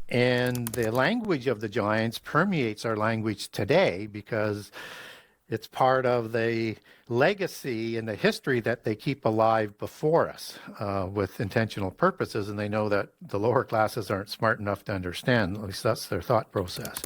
And the language of the giants permeates our language today because it's part of the legacy and the history that they keep alive before us with intentional purposes. And they know that the lower classes aren't smart enough to understand. At least that's their thought process.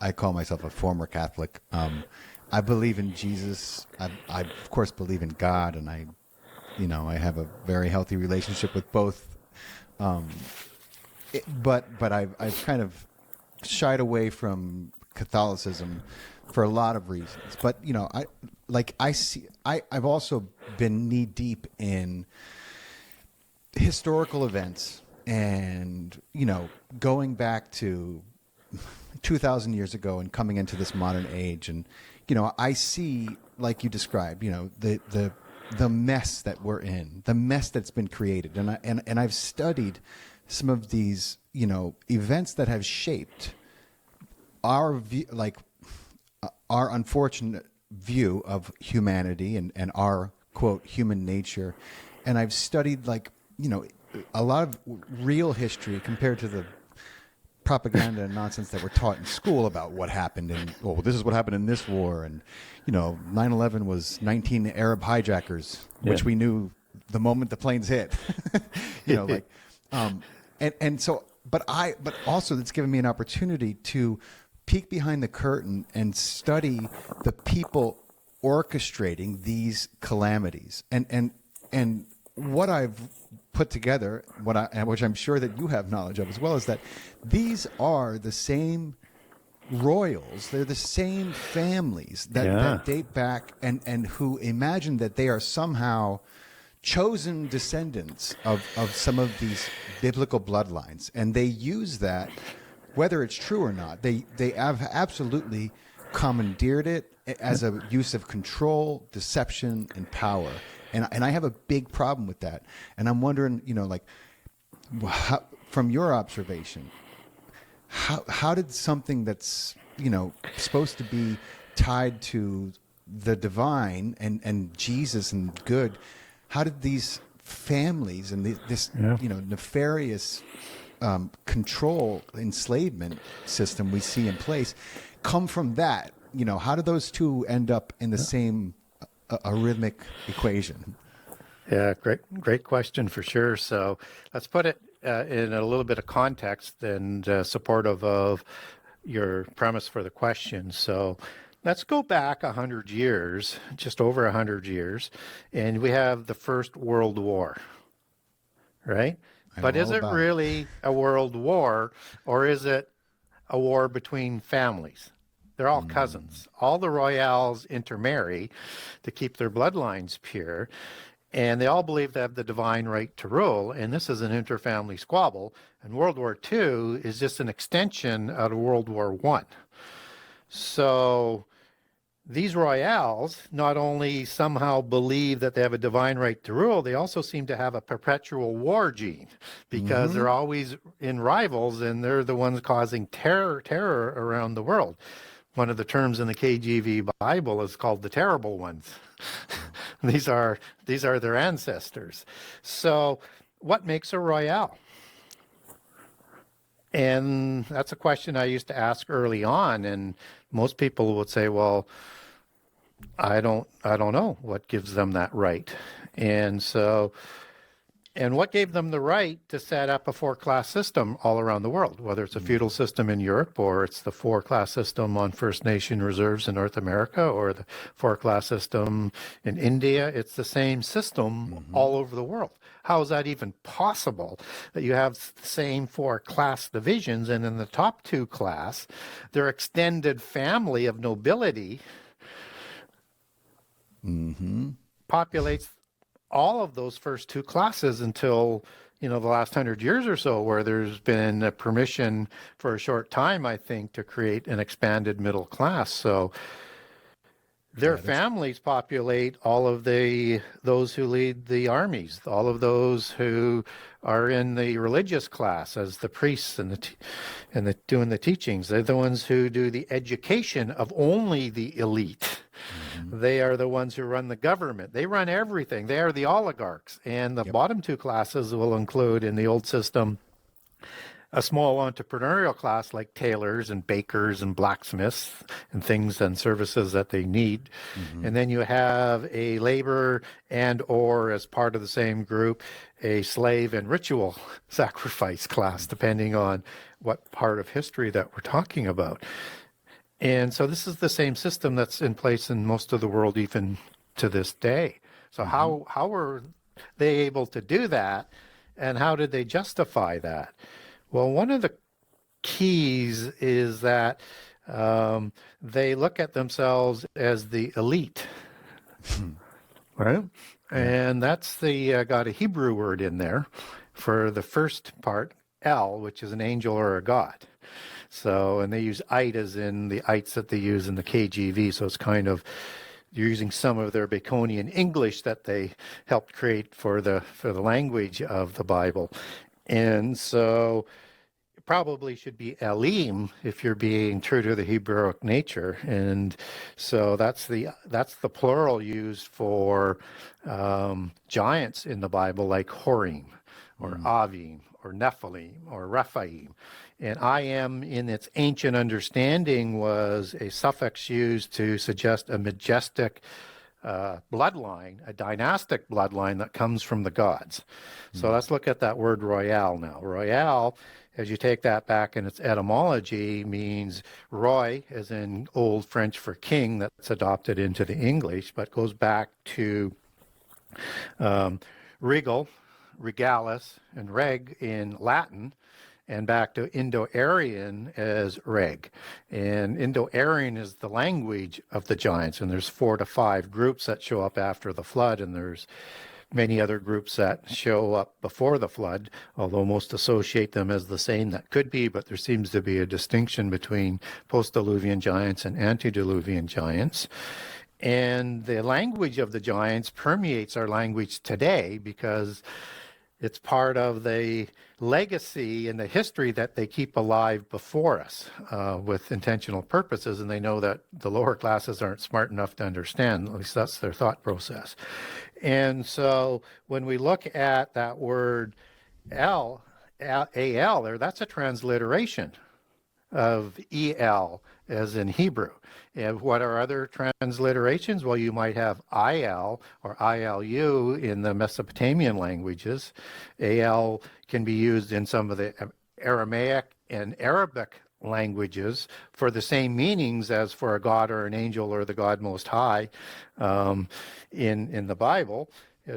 I call myself a former Catholic. I believe in Jesus. I of course believe in God, and I have a very healthy relationship with both. But I've kind of shied away from Catholicism for a lot of reasons. But I've also been knee deep in historical events, and going back to 2,000 years ago and coming into this modern age, and I see, like you described, the mess that we're in, the mess that's been created, and I've studied some of these events that have shaped our view, like our unfortunate view of humanity and our quote human nature, and I've studied a lot of real history compared to the propaganda and nonsense that we're taught in school about what happened this is what happened in this war, and 9/11 was 19 Arab hijackers, which we knew the moment the planes hit. But also it's given me an opportunity to peek behind the curtain and study the people orchestrating these calamities, and what I've put together, which I'm sure that you have knowledge of as well, is that these are the same royals. They're the same families that date back and who imagine that they are somehow chosen descendants of some of these biblical bloodlines. And they use that, whether it's true or not, they have absolutely commandeered it as a use of control, deception, and power. And I have a big problem with that. And I'm wondering, from your observation, how did something that's, supposed to be tied to the divine and Jesus and good, how did these families and this nefarious control enslavement system we see in place come from that? How do those two end up in the same a rhythmic equation? Yeah, great question for sure. So let's put it in a little bit of context and supportive of your premise for the question. So let's go back 100 years, just over 100 years, and we have the First World War, right? But is it really a world war, or is it a war between families? They're all cousins. All the royals intermarry to keep their bloodlines pure, and they all believe they have the divine right to rule, and this is an interfamily squabble, and World War II is just an extension out of World War I. So these royals not only somehow believe that they have a divine right to rule, they also seem to have a perpetual war gene because they're always in rivals, and they're the ones causing terror around the world. One of the terms in the KJV Bible is called the terrible ones. These are their ancestors. So what makes a royale? And that's a question I used to ask early on, and most people would say, well, I don't know what gives them that right. And what gave them the right to set up a four-class system all around the world, whether it's a feudal system in Europe, or it's the four-class system on First Nation reserves in North America, or the four-class system in India. It's the same system all over the world. How is that even possible that you have the same four-class divisions, and in the top two class, their extended family of nobility populates all of those first two classes until, the last 100 years or so, where there's been a permission for a short time, I think, to create an expanded middle class. So their families populate all of those who lead the armies, all of those who are in the religious class as the priests and the doing the teachings. They're the ones who do the education of only the elite. They are the ones who run the government. They run everything. They are the oligarchs. And the bottom two classes will include, in the old system, a small entrepreneurial class like tailors and bakers and blacksmiths and things and services that they need. Mm-hmm. And then you have a labor and or as part of the same group, a slave and ritual sacrifice class, depending on what part of history that we're talking about. And so this is the same system that's in place in most of the world, even to this day. So how were they able to do that? And how did they justify that? Well, one of the keys is that they look at themselves as the elite, right? And that's got a Hebrew word in there for the first part, El, which is an angel or a god. So, and they use ite as in the ites that they use in the KJV. So it's kind of, you're using some of their Baconian English that they helped create for the language of the Bible. And so it probably should be Elim if you're being true to the Hebrewic nature. And so that's the plural used for giants in the Bible, like Horim or Avim or Nephilim or Rephaim. And I am, in its ancient understanding, was a suffix used to suggest a majestic bloodline, a dynastic bloodline that comes from the gods. So let's look at that word royale now. Royale, as you take that back in its etymology, means roy, as in Old French for king, that's adopted into the English, but goes back to regal, regalis, and reg in Latin, and back to Indo-Aryan as reg. And Indo-Aryan is the language of the giants, and there's 4 to 5 groups that show up after the flood, and there's many other groups that show up before the flood, although most associate them as the same. That could be, but there seems to be a distinction between post-Diluvian giants and antediluvian giants. And the language of the giants permeates our language today because it's part of the legacy and the history that they keep alive before us with intentional purposes, and they know that the lower classes aren't smart enough to understand. At least that's their thought process. And so when we look at that word Al there, that's a transliteration of El as in Hebrew. And what are other transliterations? Well, you might have Il or Ilu in the Mesopotamian languages. Al can be used in some of the Aramaic and Arabic languages for the same meanings as for a god or an angel or the God Most High in the Bible,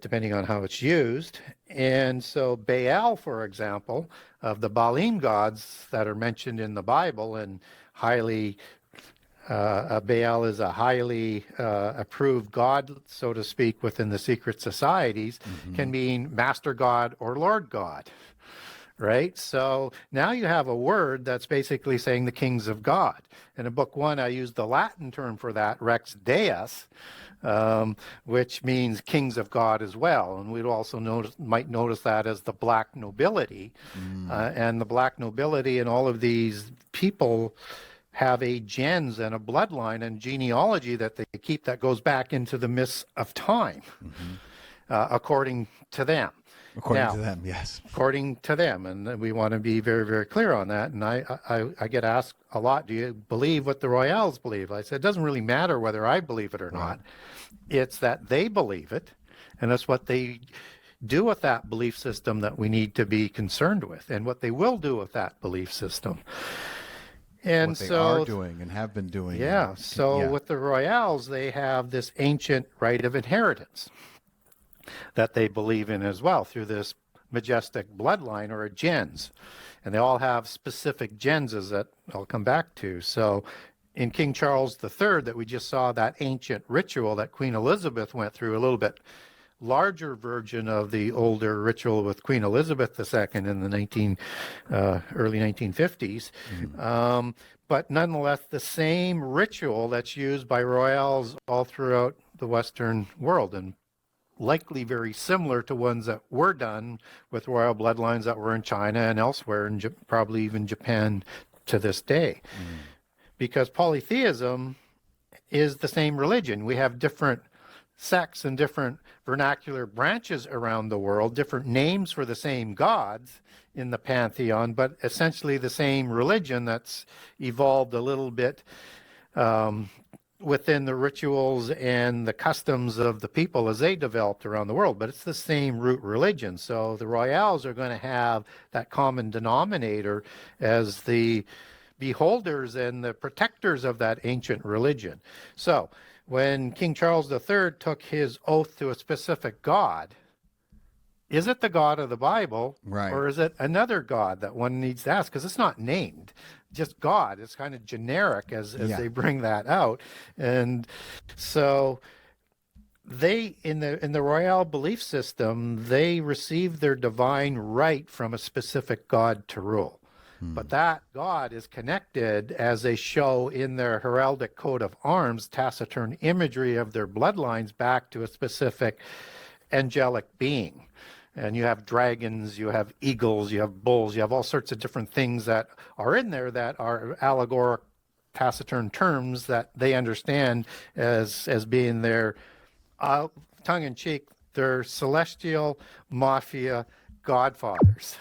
depending on how it's used. And so Baal, for example, of the Baalim gods that are mentioned in the Bible and highly Baal is a highly approved god, so to speak, within the secret societies, can mean master god or lord god, right? So now you have a word that's basically saying the kings of God. And in Book 1, I used the Latin term for that, Rex Deus, which means kings of God as well. And we'd also might notice that as the black nobility. And the black nobility and all of these people have a gens and a bloodline and genealogy that they keep that goes back into the mists of time, according to them. According to them, yes. According to them, and we want to be very, very clear on that. And I get asked a lot, do you believe what the Royals believe? I said, it doesn't really matter whether I believe it or not. It's that they believe it, and that's what they do with that belief system that we need to be concerned with, and what they will do with that belief system. And what they so, are doing and have been doing. Yeah. So with the Royals, they have this ancient right of inheritance that they believe in as well through this majestic bloodline or a gens. And they all have specific genses that I'll come back to. So in King Charles III that we just saw, that ancient ritual that Queen Elizabeth went through, a little bit larger version of the older ritual with Queen Elizabeth II in the early 1950s. But nonetheless, the same ritual that's used by royals all throughout the Western world, and likely very similar to ones that were done with royal bloodlines that were in China and elsewhere, and probably even Japan to this day. Because polytheism is the same religion. We have different sects and different vernacular branches around the world, different names for the same gods in the pantheon, but essentially the same religion that's evolved a little bit within the rituals and the customs of the people as they developed around the world. But it's the same root religion. So the royales are going to have that common denominator as the beholders and the protectors of that ancient religion. So when King Charles III took his oath to a specific god, is it the God of the Bible, Right. or is it another God that one needs to ask? Because it's not named, just God. It's kind of generic as they bring that out. And so they, in the royal belief system, they receive their divine right from a specific God to rule. But that God is connected, as they show in their heraldic coat of arms, taciturn imagery of their bloodlines, back to a specific angelic being. And you have dragons, you have eagles, you have bulls, you have all sorts of different things that are in there that are allegoric, taciturn terms that they understand as being their, tongue-in-cheek, their celestial mafia godfathers.